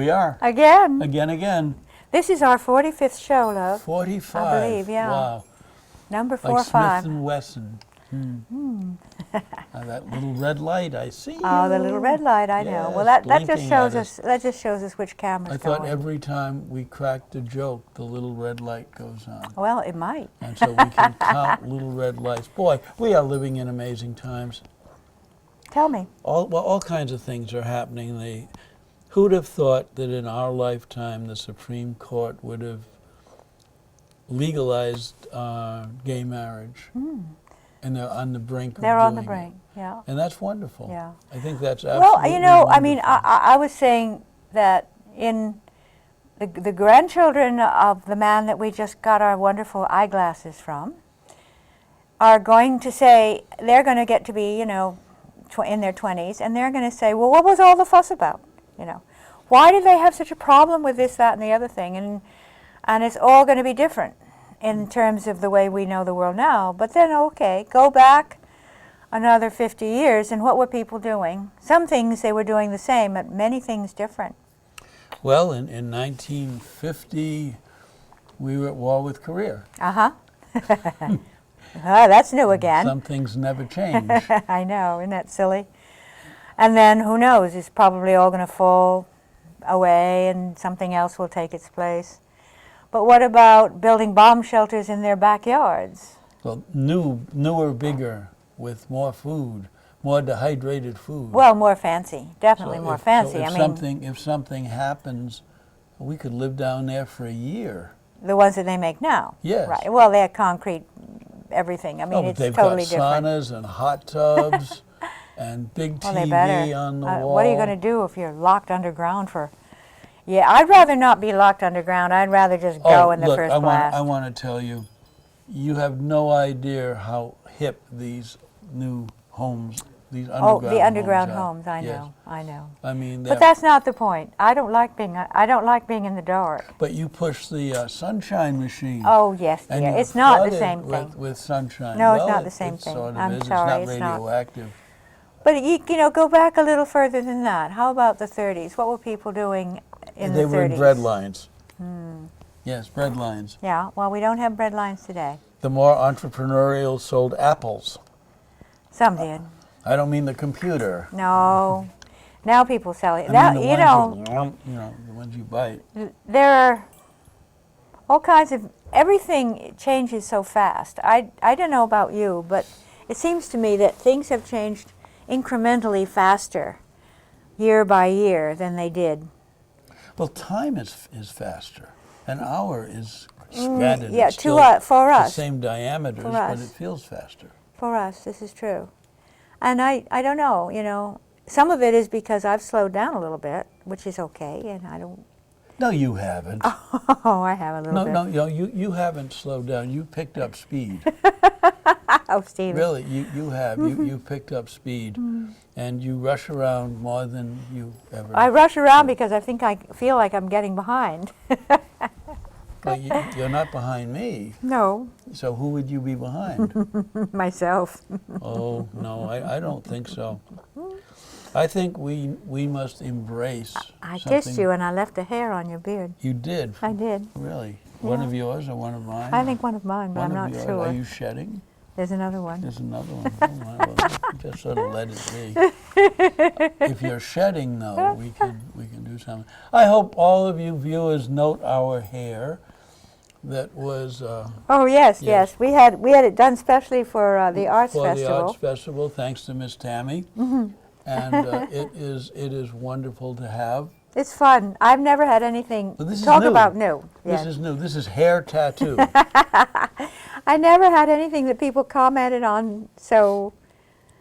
we are. Again. Again. This is our 45th show, love. 45. I believe, yeah. Wow. Number Like 45. Smith & Wesson. That little red light, I see you. Oh, the little red light, I know. Well, that just shows us. That just shows us which camera's I thought going. every time we cracked a joke, the little red light goes on. Well, it might. And so we can count little red lights. Boy, we are living in amazing times. Tell me. All kinds of things are happening. Who'd have thought that in our lifetime the Supreme Court would have legalized gay marriage? And they're on the brink of They're on the doing brink, it. yeah. And that's wonderful. Yeah. I think that's absolutely Well, you know, wonderful. I mean, I was saying that in the grandchildren of the man that we just got our wonderful eyeglasses from are going to say, they're going to get to be, you know, in their 20s, and they're going to say, well, what was all the fuss about? You know, why did they have such a problem with this, that, and the other thing? And it's all going to be different in terms of the way we know the world now. But then, okay, go back another 50 years, and what were people doing? Some things they were doing the same, but many things different. Well, in 1950, we were at war with Korea. Uh-huh. That's new again. Some things never change. I know, isn't that silly? And then, who knows, it's probably all going to fall away and something else will take its place. But what about building bomb shelters in their backyards? Well, newer, bigger, with more food, more dehydrated food. Well, more fancy, definitely So more if- fancy. so I mean, if something happens, we could live down there for a year. the ones that they make now. Yes. Right. Well, they have concrete, everything. I mean, Oh, but it's they've totally got different. saunas and hot tubs and big Well, TV they better. on the wall. What are you going to do if you're locked underground for? Yeah, I'd rather not be locked underground. I'd rather just go in the look, first I blast. want to tell you, you have no idea how hip these new homes, these underground Oh, the underground homes are. homes. I Yes. know. I know. I mean, But that's not the point. I don't like being in the dark. But you push the sunshine machine. Oh yes, and dear. you're It's not the flooded same with, thing. with sunshine. No, it's Well, not the same it thing. Sort of I'm is. sorry, It's it's not not. radioactive. But you know, go back a little further than that. How about the 30s? What were people doing in They the 30s? were in bread lines. Yes, bread lines. Yeah. Well, we don't have bread lines today. The more entrepreneurial sold apples. Some did. I don't mean the computer. No. Now people sell it. I Now mean the you know. the ones you bite. There are all kinds of, everything changes so fast. I don't know about you, but it seems to me that things have changed incrementally faster year by year than they did. Well, time is faster. An hour is granted. yeah, it's to still for the us. same diameters, For but us. it feels faster. For us, this is true. And I don't know, you know, some of it is because I've slowed down a little bit, which is okay, and I don't, No, you haven't. oh, I have a little bit. No, you haven't slowed down. You picked up speed. Oh, Stephen. Really, you have. You picked up speed, and you rush around more than you ever. I rush around because I think I feel like I'm getting behind. Well, you're not behind me. No, So who would you be behind? myself. Oh no, I don't think so. I think we must embrace. I something. kissed you and I left a hair on your beard. You did. I did. Really? One Yeah. of yours or one of mine? I think one of mine, but One I'm of not yours. sure. Are you shedding? There's another one. There's another one. Oh, my, well, just sort of let it be. If you're shedding, though, we can do something. I hope all of you viewers note our hair. That was Oh yes, Yes. yes. We had it done specially for the arts for festival. the Arts Festival, thanks to Miss Tammy. And it is wonderful to have. It's fun. I've never had anything. Well, this is Talk new. about new. This Yeah. is new. This is hair tattoo. I never had anything that people commented on. So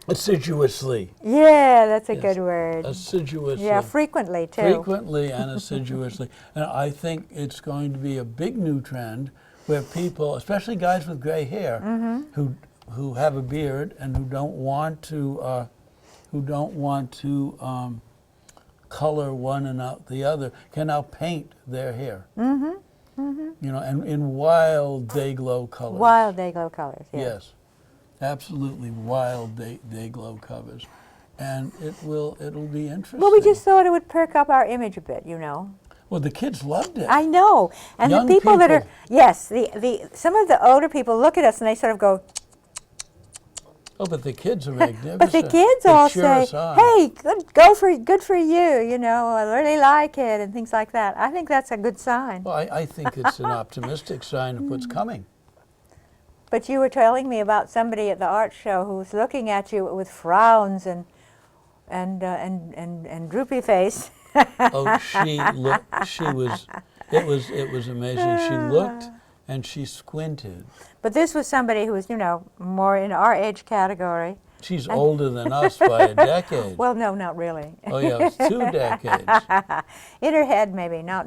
Assiduously. yeah, that's a Yes. good word. Assiduously. Yeah, frequently too. Frequently and assiduously. And I think it's going to be a big new trend where people, especially guys with gray hair, who have a beard and who don't want to color one and out the other, can now paint their hair. You know, and in wild day glow colors. Wild day glow colors. Yeah. Yes, absolutely wild day glow colors. and it'll be interesting. Well, we just thought it would perk up our image a bit, you know. Well, the kids loved it. I know. And Young the people that are, people. yes, some of the older people look at us and they sort of go, Oh, but the kids are magnificent. but the kids They all cheer say, us on. hey, good for you, you know, I really like it, and things like that. I think that's a good sign. Well, I think it's an optimistic sign of what's coming. But you were telling me about somebody at the art show who was looking at you with frowns and droopy face. Oh, it was amazing. She looked and she squinted. But this was somebody who was, you know, more in our age category. She's older than us by a decade. Well, no, not really. Oh yeah, it's 2 decades. In her head, maybe, not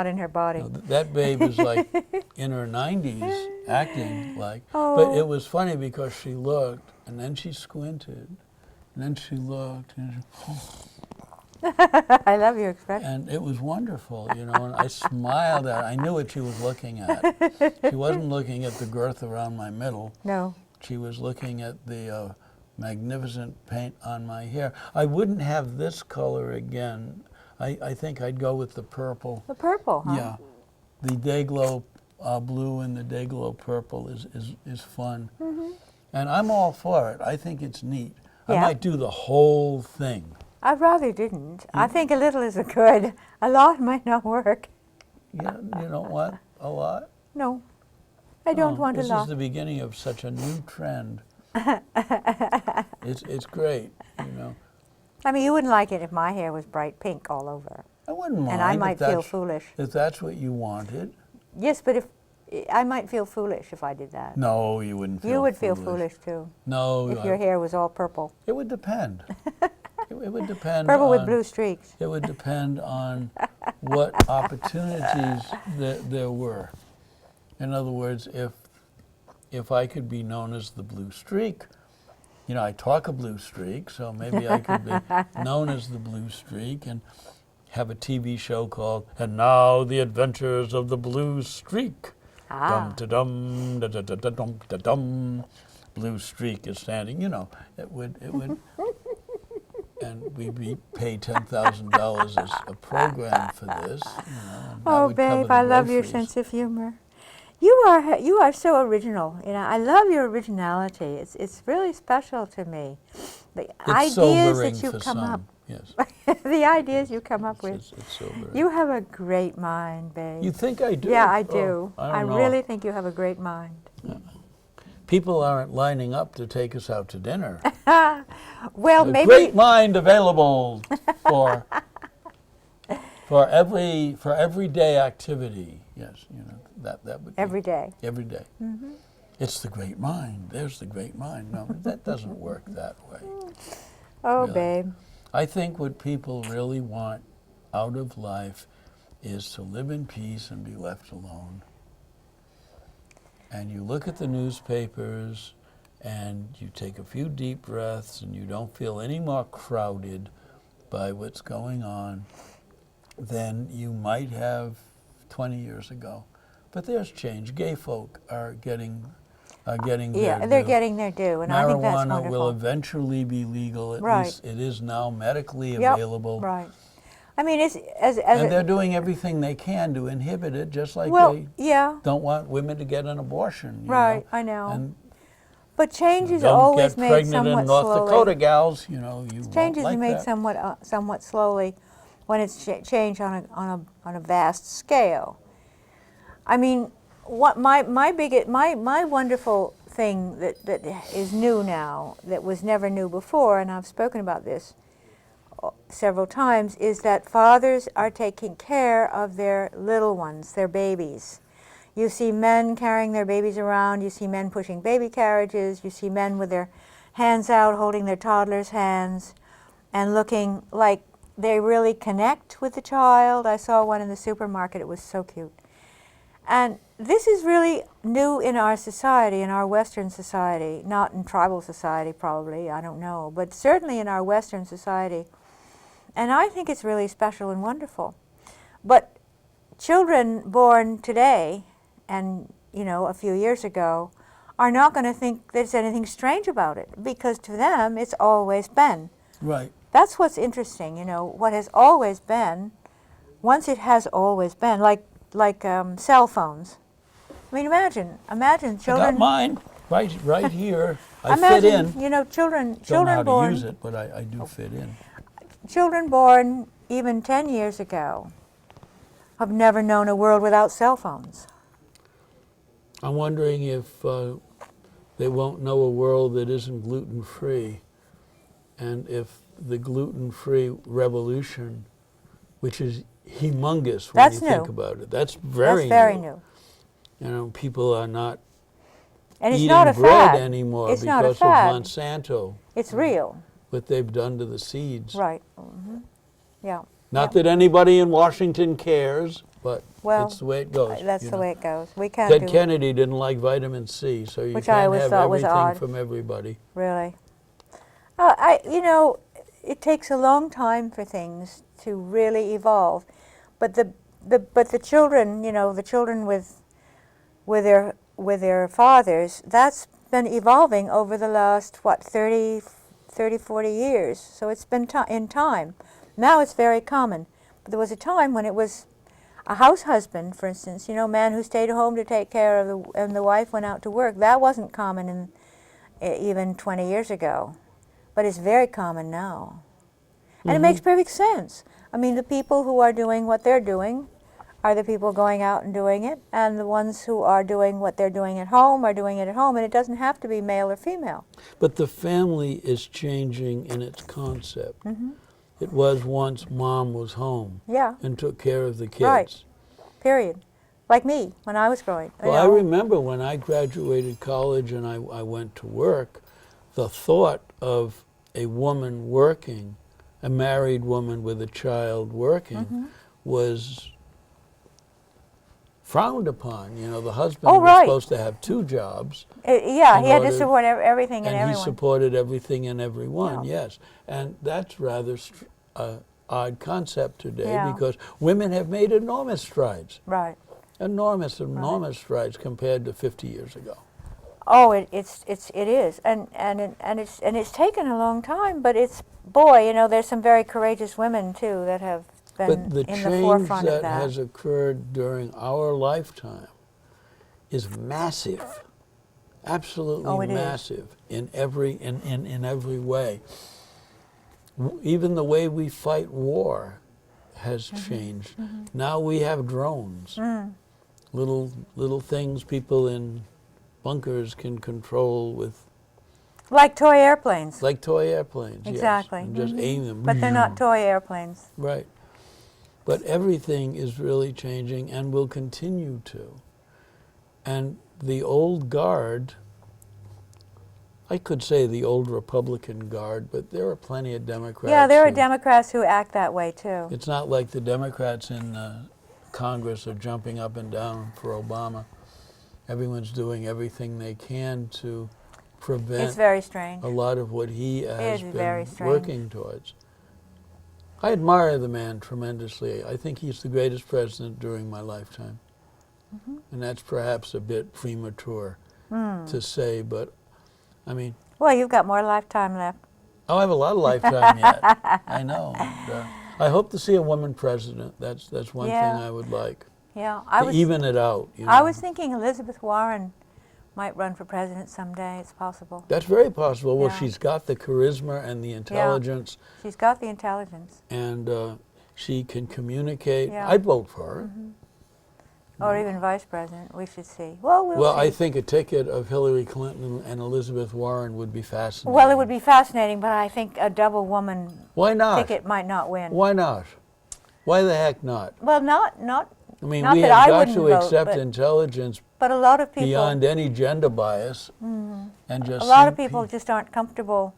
in her body. No, that babe is like in her 90s, acting like. Oh. But it was funny because she looked, and then she squinted, and then she looked, and I love your expression. and it was wonderful, you know. And I smiled at her. I knew what she was looking at. She wasn't looking at the girth around my middle. No. She was looking at the magnificent paint on my hair. I wouldn't have this color again. I think I'd go with the purple. The purple, huh? Yeah, the Dayglow blue and the Dayglow purple is fun, and I'm all for it. I think it's neat. I Yeah. might do the whole thing. I'd rather didn't. I think a little is good. A lot might not work. Yeah, you don't want a lot. No, I don't Oh, want a this lot. is the beginning of such a new trend. It's great, you know. I mean, you wouldn't like it if my hair was bright pink all over. I wouldn't mind. And I if might feel that's- foolish. If that's what you wanted. Yes, but I might feel foolish if I did that. No, you wouldn't feel You would feel foolish too, No, if your hair was all purple. it would depend. It would depend Purple with on- blue streaks. It would depend on what opportunities there were. In other words, if I could be known as the blue streak, you know, I talk a blue streak, so maybe I could be known as the blue streak and have a TV show called "And Now the Adventures of the Blue Streak." Ah. Dum da dum da da da dum da dum. Blue streak is standing. You know, it would. And we'd be paid $10,000 as a program for this. You know, and that Oh, would cover babe, the I love your groceries. sense of humor. You are so original. You know, I love your originality. It's really special to me. The It's ideas sobering that you for come some. up, Yes, the ideas you come up with. it's sobering. You have a great mind, babe. You think I do? Yeah, I Oh, do. I don't know. really think you have a great mind. People aren't lining up to take us out to dinner. Well, A maybe great mind available for everyday activity. Yes, you know that would be every day. every day. It's the great mind. There's the great mind. No, that doesn't work that way. Oh, Really. babe. I think what people really want out of life is to live in peace and be left alone. And you look at the newspapers and you take a few deep breaths and you don't feel any more crowded by what's going on than you might have 20 years ago. But there's change. Gay folk are getting Yeah, their they're due. getting their due, and I think that's Marijuana wonderful. will eventually be legal. At Right. least it is now medically Yep, available. Right. I mean, it's as And a, they're doing everything they can to inhibit it, just like well, they yeah, don't want women to get an abortion. You right. know? I know. And But change is don't always get made pregnant somewhat in North slowly. Dakota, gals. You know, you Change won't is like made that. somewhat slowly when it's change on a vast scale. I mean, what my wonderful thing that is new now, that was never new before, and I've spoken about this several times, is that fathers are taking care of their little ones, their babies. You see men carrying their babies around, you see men pushing baby carriages, you see men with their hands out holding their toddlers' hands and looking like they really connect with the child. I saw one in the supermarket, it was so cute. And this is really new in our society, in our Western society, not in tribal society probably, I don't know, but certainly in our Western society. And I think it's really special and wonderful. But children born today and, you know, a few years ago are not going to think there's anything strange about it, because to them it's always been Right. That's what's interesting, you know, what has always been, once it has always been, like cell phones. I mean, imagine I got children. mine right here. I fit Imagine, in. you know, children Don't know how born, to use it, but I do fit in. children born even 10 years ago have never known a world without cell phones. I'm wondering if they won't know a world that isn't gluten-free, and if the gluten-free revolution, which is humongous when That's you think new. about it, that's very new. You know, people are not And it's eating not a bread fad. anymore It's not a because of fad. Monsanto, It's real. what they've done to the seeds. Right. Hmm. Yeah. Not that anybody in Washington cares, but Well, it's the way it goes. that's you the know. way it goes. We can't Ted do Kennedy didn't like vitamin C, so you Which I can't always have thought was everything odd. from everybody. really. You know, it takes a long time for things to really evolve, but the children, you know, the children with their fathers, that's been evolving over the last, what, 30, 40 years. So it's been in time. Now it's very common. But there was a time when it was a house husband, for instance, you know, a man who stayed home to take care of and the wife went out to work. That wasn't common even 20 years ago. But it's very common now. And it makes perfect sense. I mean, the people who are doing what they're doing are the people going out and doing it, and the ones who are doing what they're doing at home are doing it at home, and it doesn't have to be male or female. But the family is changing in its concept. It was once mom was home Yeah, and took care of the kids. Right. Period. Like me, when I was growing. Well, I remember when I graduated college and I went to work, the thought of a woman working, a married woman with a child working, was frowned upon. You know, the husband Oh, was right. supposed to have 2 jobs. Yeah, in he had to order- support everything and And he everyone. supported everything and everyone, Yeah. yes. And that's rather odd concept today Yeah. because women have made enormous strides, Right. enormous strides compared to 50 years ago. Oh, it is, and it's taken a long time, but boy, you know, there's some very courageous women too that have been But the in the change forefront that of that. has occurred during our lifetime is massive, absolutely Oh, it is. massive in every way. Even the way we fight war has changed. Now we have drones, little things people in bunkers can control with, Like toy airplanes. like toy airplanes. Exactly. Yes, and just aim them. But they're not toy airplanes. Right. But everything is really changing and will continue to. And the old guard, I could say the old Republican guard, but there are plenty of Democrats. Yeah, there are who- Democrats who act that way too. It's not like the Democrats in Congress are jumping up and down for Obama. Everyone's doing everything they can to It's prevent very strange. a lot of what he has is very been strange. working towards. I admire the man tremendously. I think he's the greatest president during my lifetime. And that's perhaps a bit premature to say, but I mean, Well, you've got more lifetime left. I have a lot of lifetime yet. I know. And, I hope to see a woman president. That's one Yeah. thing I would like. Yeah, To even it out. You know. I was thinking Elizabeth Warren might run for president someday. It's possible. That's very possible. Well, Yeah. she's got the charisma and the intelligence, She's got the intelligence. and she can communicate. Yeah. I'd vote for her. Or even vice president. We should see. Well, we'll Well, see. I think a ticket of Hillary Clinton and Elizabeth Warren would be fascinating. Well, it would be fascinating, but I think a double woman Why not? ticket might not win. Why not? Why the heck not? Well, not I mean, Not we that have I got wouldn't to vote, accept but- intelligence but a lot of people beyond any gender bias, and just a lot of see people just aren't comfortable.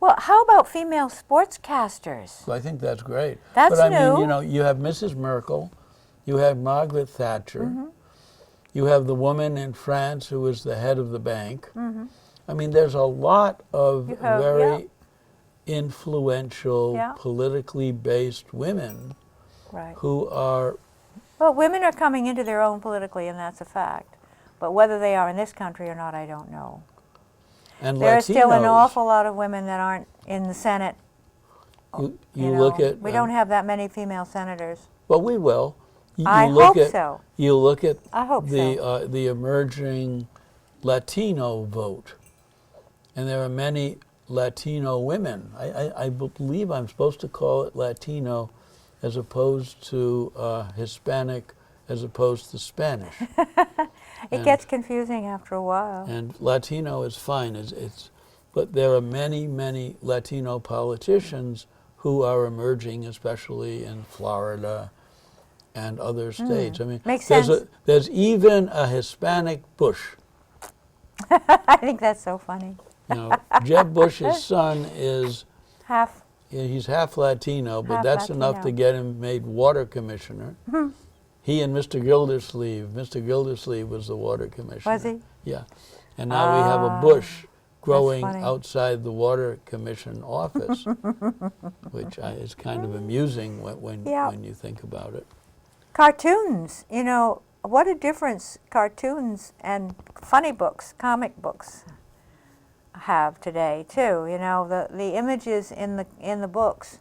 Well, how about female sportscasters? I think that's great. That's but I mean, new. you know, you have Mrs. Merkel, you have Margaret Thatcher, Mm-hmm. you have the woman in France who was the head of the bank. I mean, there's a lot of You have- very influential, Yeah. politically based women Right. who are, Well, women are coming into their own politically, and that's a fact. But whether they are in this country or not, I don't know. and There are still an Latinos. awful lot of women that aren't in the Senate. You look know, at we don't have that many female senators. well, we will. I look hope at, so. You look at I hope so. the emerging Latino vote, and there are many Latino women. I believe I'm supposed to call it Latino as opposed to Hispanic as opposed to Spanish. It gets confusing after a while. And Latino is fine. But there are many, many Latino politicians who are emerging, especially in Florida and other states. I mean, Makes sense. There's even a Hispanic Bush. I think that's so funny. You know, Jeb Bush's son is Half. he's half Latino, but Half that's enough to Latino. get him made water commissioner. He and Mr. Gildersleeve was the water commissioner. Was he? Yeah. And now we have a bush growing funny. outside the water commission office, which is kind of amusing when you think about it. Cartoons, you know, what a difference cartoons and funny books, comic books have today too. You know, the images in the books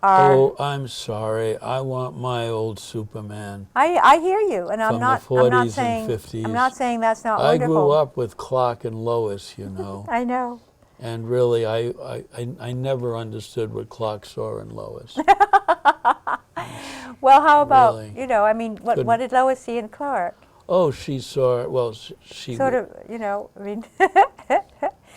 are. Oh, I'm sorry. I want my old Superman. I hear you, and I'm From not. the I'm not 40s saying. and 50s. I'm not saying that's not I wonderful. grew up with Clark and Lois, you know. I know. And really, I never understood what Clark saw in Lois. Well, how about Really? you know? I mean, what did Lois see in Clark? Oh, she saw, well, she Sort of, you know. I mean,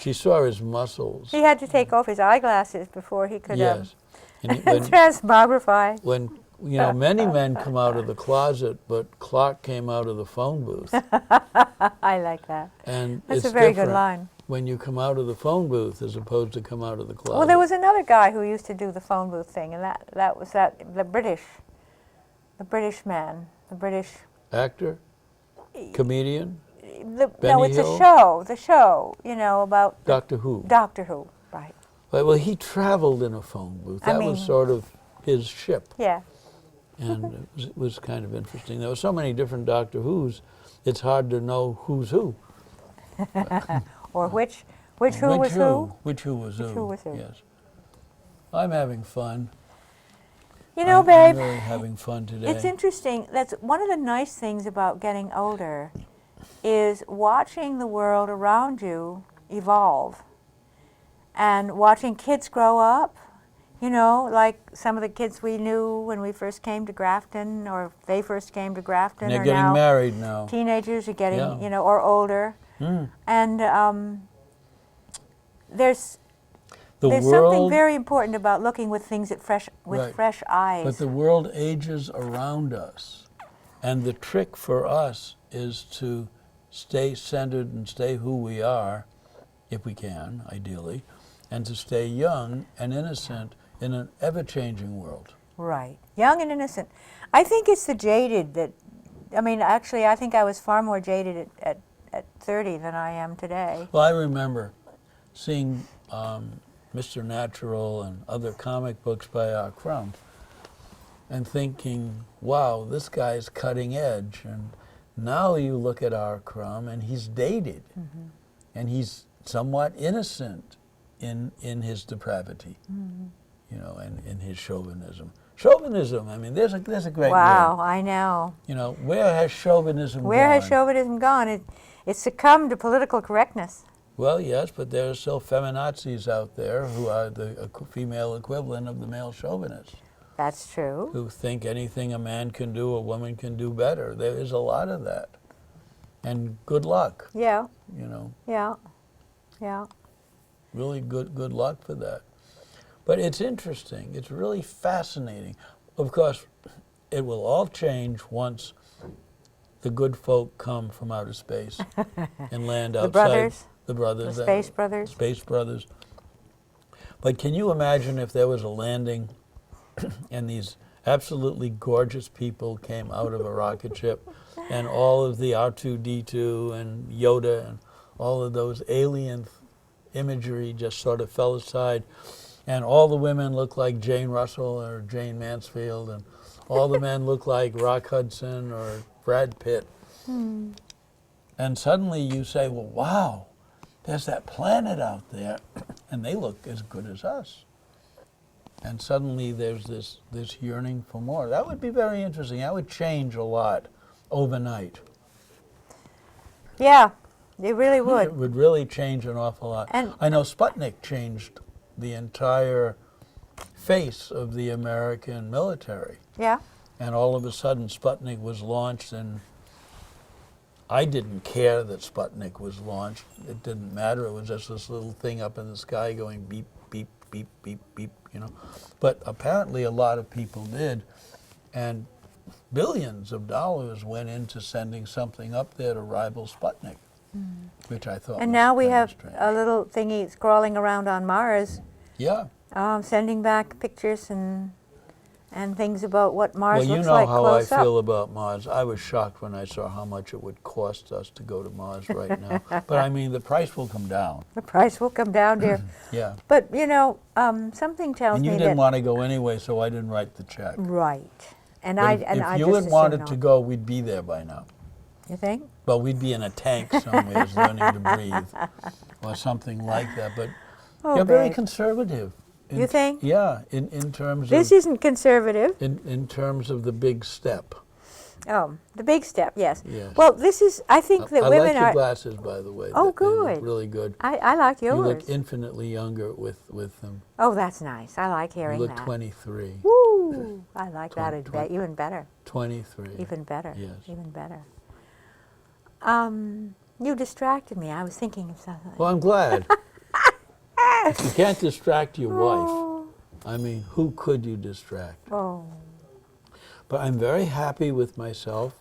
she saw his muscles. he had to take off his eyeglasses before he could Yes. And when, transmogrify. when, you know, many men come out of the closet, but Clark came out of the phone booth. I like that. And That's it's a very good different line. when you come out of the phone booth as opposed to come out of the closet. Well, there was another guy who used to do the phone booth thing, and that was the British man, the British. Actor? Comedian? No, Benny it's Hill? the show, you know, about Doctor Who? Doctor Who, right? Well, he traveled in a phone booth. I That was mean- sort of his ship. Yeah. And it was kind of interesting. There were so many different Doctor Who's, it's hard to know who's who. Or which who was who? Which who was who. who was who. Yes. I'm having fun. You know, I'm babe, really having fun today. it's interesting. That's one of the nice things about getting older, is watching the world around you evolve, and watching kids grow up. You know, like some of the kids we knew when we first came to Grafton, or they first came to Grafton, And they're are getting now married now. teenagers are getting, Yeah. you know, or older. Mm. And there's The there's something world, very important about looking with things with Right. fresh eyes. but the world ages around us. And the trick for us is to stay centered and stay who we are, if we can, ideally, and to stay young and innocent in an ever-changing world. Right. Young and innocent. I think it's the jaded that, I mean, actually, I think I was far more jaded at 30 than I am today. Well, I remember seeing Mr. Natural and other comic books by R. Crumb and thinking, wow, this guy's cutting edge. And now you look at R. Crumb and he's dated. Mm-hmm. And he's somewhat innocent in his depravity, you know, and in his chauvinism. Chauvinism, I mean, there's a great Wow, word. I know. You know, where has chauvinism Where gone? has chauvinism gone? It succumbed to political correctness. Well, yes, but there are still feminazis out there who are the female equivalent of the male chauvinists, That's true. who think anything a man can do, a woman can do better. There is a lot of that. And good luck, Yeah, you know, yeah, yeah. really good luck for that. But it's interesting. It's really fascinating. Of course, it will all change once the good folk come from outer space and land outside. brothers? The brothers. The Space Brothers? Space Brothers. But can you imagine if there was a landing and these absolutely gorgeous people came out of a rocket ship and all of the R2-D2 and Yoda and all of those alien imagery just sort of fell aside, and all the women looked like Jane Russell or Jane Mansfield, and all the men looked like Rock Hudson or Brad Pitt. And suddenly you say, well, wow, there's that planet out there, and they look as good as us. And suddenly there's this yearning for more. That would be very interesting. That would change a lot overnight. Yeah, it really It would. would really change an awful lot. And I know Sputnik changed the entire face of the American military. yeah, And all of a sudden Sputnik was launched, and I didn't care that Sputnik was launched. It didn't matter. It was just this little thing up in the sky going beep, beep, beep, beep, beep, you know. But apparently a lot of people did, and billions of dollars went into sending something up there to rival Sputnik, which I thought and was now we kinda have strange. a little thingy crawling around on Mars, Yeah. sending back pictures and things about what Mars Well, you looks know like how I close up. feel about Mars. I was shocked when I saw how much it would cost us to go to Mars right now. But I mean, the price will come down. The price will come down, dear. Yeah. But you know, something tells And you me didn't that want to go anyway, so I didn't write the check. right. And But I if, and if I you just had assumed wanted not. to go, we'd be there by now. You think? But we'd be in a tank somewhere learning to breathe or something like that. But Oh, you're very babe. conservative. You think? Yeah, in terms This of isn't conservative. in terms of the big step. Oh, the big step, yes. Yes. Well, this is. I think that I women like your are. glasses, by the way. Oh, They look good. really good. I like You yours. look infinitely younger with them. Oh, that's nice. I like You hearing look that. 23. Woo! I like that Twen- even better. 23. Even better. Yes. Even better. You distracted me. I was thinking of something. Well, I'm glad. If you can't distract your wife, Oh. I mean, who could you distract? Oh. But I'm very happy with myself.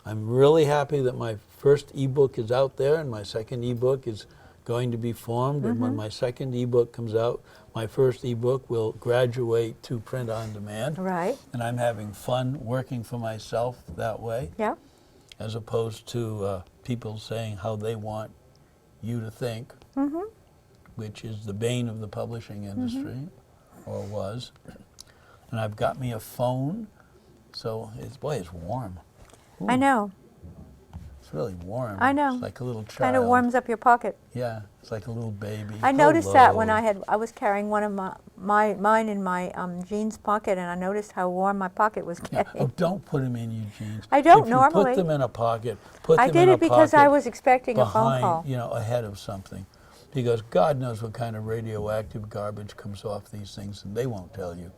I'm really happy that my first ebook is out there and my second ebook is going to be formed. And when my second ebook comes out, my first ebook will graduate to print on demand. Right. And I'm having fun working for myself that way, Yeah. as opposed to people saying how they want you to think, which is the bane of the publishing industry, or was. And I've got me a phone, so it's warm. I know. It's really warm. I know. It's like a little child. Kind of warms up your pocket. Yeah, it's like a little baby. I noticed that when Hello. I was carrying one of mine in my jeans pocket, and I noticed how warm my pocket was Yeah. getting. Oh, don't put them in your jeans. I don't if you normally. put them in a pocket, put I them did in a it because I pocket was expecting a phone behind, call. you know, ahead of something. Because God knows what kind of radioactive garbage comes off these things, and they won't tell you.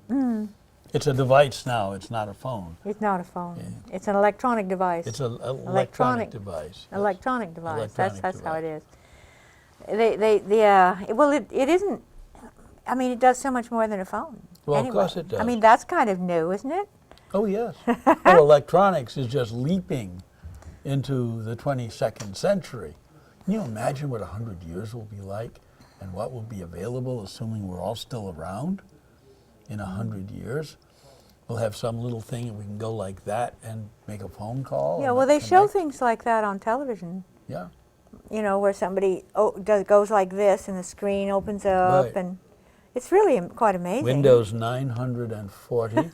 It's a device now. It's not a phone. It's not a phone. Yeah. It's an electronic device. It's an electronic device. Yes. Electronic device. Electronic That's how it device. is. Well, it isn't. I mean, it does so much more than a phone. Well, of anyway. course it does. I mean, that's kind of new, isn't it? Oh, yes. Well, electronics is just leaping into the 22nd century. Can you imagine what 100 years will be like and what will be available, assuming we're all still around in 100 years? We'll have some little thing and we can go like that and make a phone call. Yeah. and Well, they show connect. things like that on television. Yeah. You know, where somebody goes like this, and the screen opens up, Right. and it's really quite amazing. Windows 940.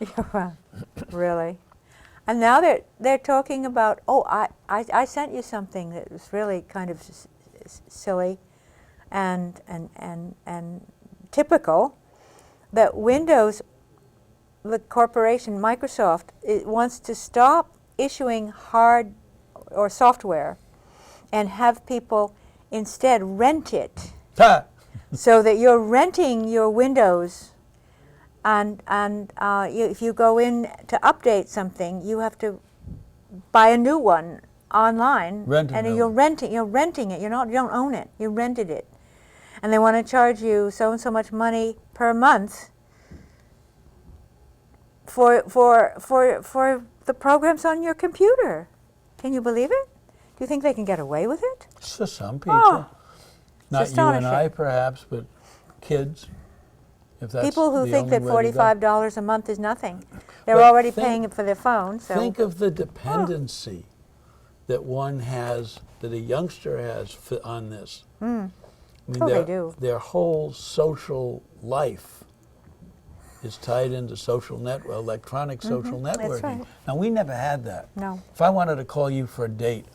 Yeah, really. And now they're talking about. Oh, I sent you something that was really kind of silly, and typical. That Windows, the corporation Microsoft, it wants to stop issuing hard or software, and have people instead rent it, Ha! so that you're renting your Windows. And if you go in to update something, you have to buy a new one online, Rent a and new you're one. renting it. You don't own it. You rented it, and they want to charge you so and so much money per month for the programs on your computer. Can you believe it? Do you think they can get away with it? For some people. Oh, Not you and I, astonishing. perhaps, but kids. If that's People who the think only that way to go. $45 a month is nothing. They're But already think- paying it for their phone. So Think of the dependency that one has, that a youngster has on this. I mean, Oh, they their, do. their whole social life is tied into electronic social networking. right. Now, we never had that. No. If I wanted to call you for a date,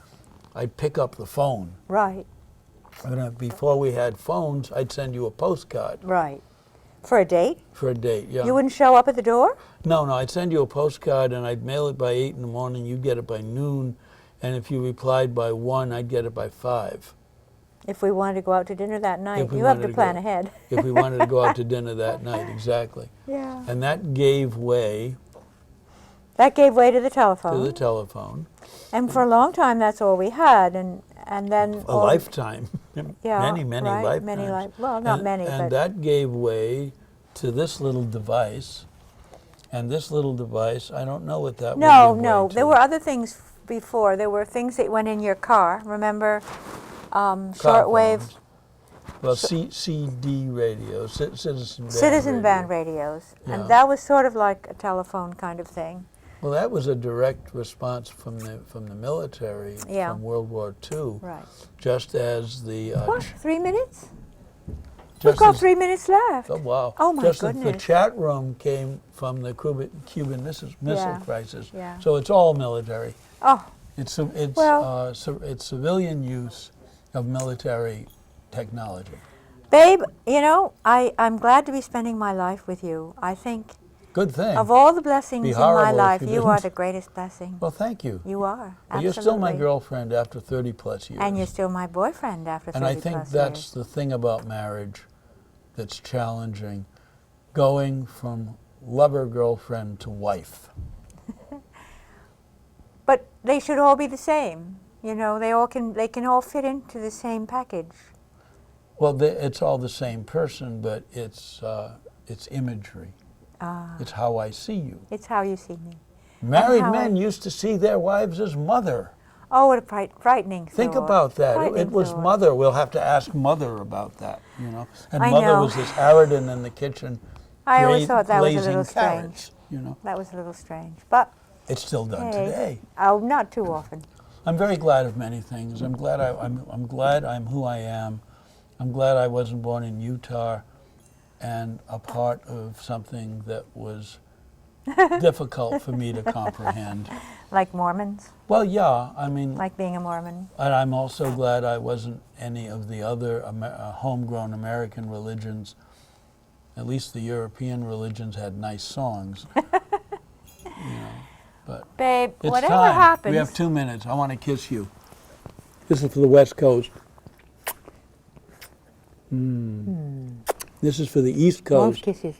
I'd pick up the phone. Right. Before we had phones, I'd send you a postcard Right. For a date? for a date. Yeah. You wouldn't show up at the door? No, I'd send you a postcard and I'd mail it by 8 in the morning. You'd get it by noon, and if you replied by 1, I'd get it by 5. If we wanted to go out to dinner that night, If we you have wanted to to plan go- ahead. If we wanted to go out to dinner that night, exactly. Yeah. And that gave way That gave way to the telephone. to the telephone. And for a long time, that's all we had. And then A lifetime. Yeah, many right, lifetimes. many well, not and, many, and but that gave way to this little device. And this little device, I don't know what that no, would give no. way to. There were other things before. There were things that went in your car. Remember, shortwave, phones. Well, CD radios, citizen citizen band radio. radios, Yeah. and that was sort of like a telephone kind of thing. Well, that was a direct response from the military Yeah. from World War II. Right. Just as the What? 3 minutes? We've just got as, 3 minutes left. oh wow! Oh, my just as the goodness. chat room came from the Cuban missile Yeah. crisis. Yeah. So it's all military. Oh, It's Well- it's civilian use of military technology. babe, you know, I'm glad to be spending my life with you. I think Good thing. of all the blessings Be in my horrible if life, you you are didn't. the greatest blessing. Well, thank you. You are. But you're still my absolutely. girlfriend after 30 plus years. And you're still my boyfriend after 30 And I think plus that's years. the thing about marriage that's challenging, going from lover, girlfriend to wife. But they should all be the same. You know, they can all fit into the same package. Well, it's all the same person, but it's imagery. It's how I see you. It's how you see me. Married how men I- used to see their wives as mother. Oh, what a frightening thought. Think about that. It Frightening was thought. mother. We'll have to ask mother about that, you know. And I mother know. was this Aridan in the kitchen. I always thought that was a glazing little strange. carrots, you know. That was a little strange. But, It's still done hey, today. oh, not too often. I'm very glad of many things. I'm glad I'm glad I'm who I am. I'm glad I wasn't born in Utah and a part of something that was difficult for me to comprehend. Like Mormons, Well, yeah, I mean, like being a Mormon. and I'm also glad I wasn't any of the other homegrown American religions. At least the European religions had nice songs. You know, but Babe, it's whatever time. happens. We have 2 minutes. I want to kiss you. This is for the West Coast. This is for the East Love Coast. kisses.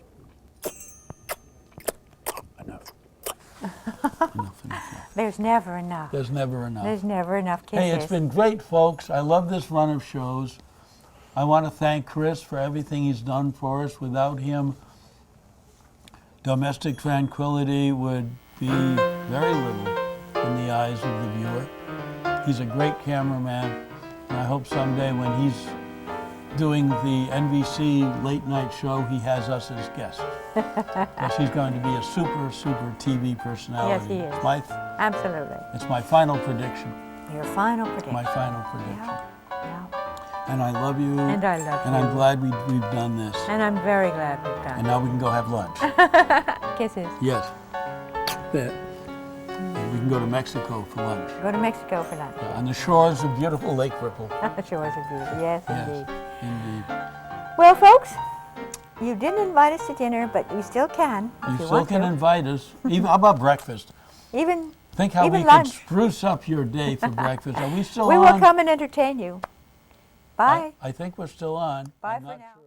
Enough. Enough. There's never enough. There's never enough. There's never enough kisses. Hey, it's been great, folks. I love this run of shows. I want to thank Chris for everything he's done for us. Without him, Domestic Tranquility would be very little in the eyes of the viewer. He's a great cameraman, and I hope someday when he's doing the NBC late night show, he has us as guests. Because he's going to be a super, super TV personality. Yes, he is. Absolutely. It's my final prediction. Your final prediction. My final prediction. Yeah. And I love you. And I love And you. I'm glad we've done this. And I'm very glad we've done And now we can go have lunch. it. Kisses. Yes. And we can go to Mexico for lunch. Go to Mexico for lunch. On the shores of beautiful Lake Ripple. The shores of beauty. Yes, Yes, indeed. indeed. Well, folks, you didn't invite us to dinner, but you still can if You you still want can to. invite us. Even, how about breakfast? Even Think how Even we lunch. could spruce up your day for breakfast. Are we still we on? will come and entertain you. Bye. I think we're still on. Bye I'm for not now. sure.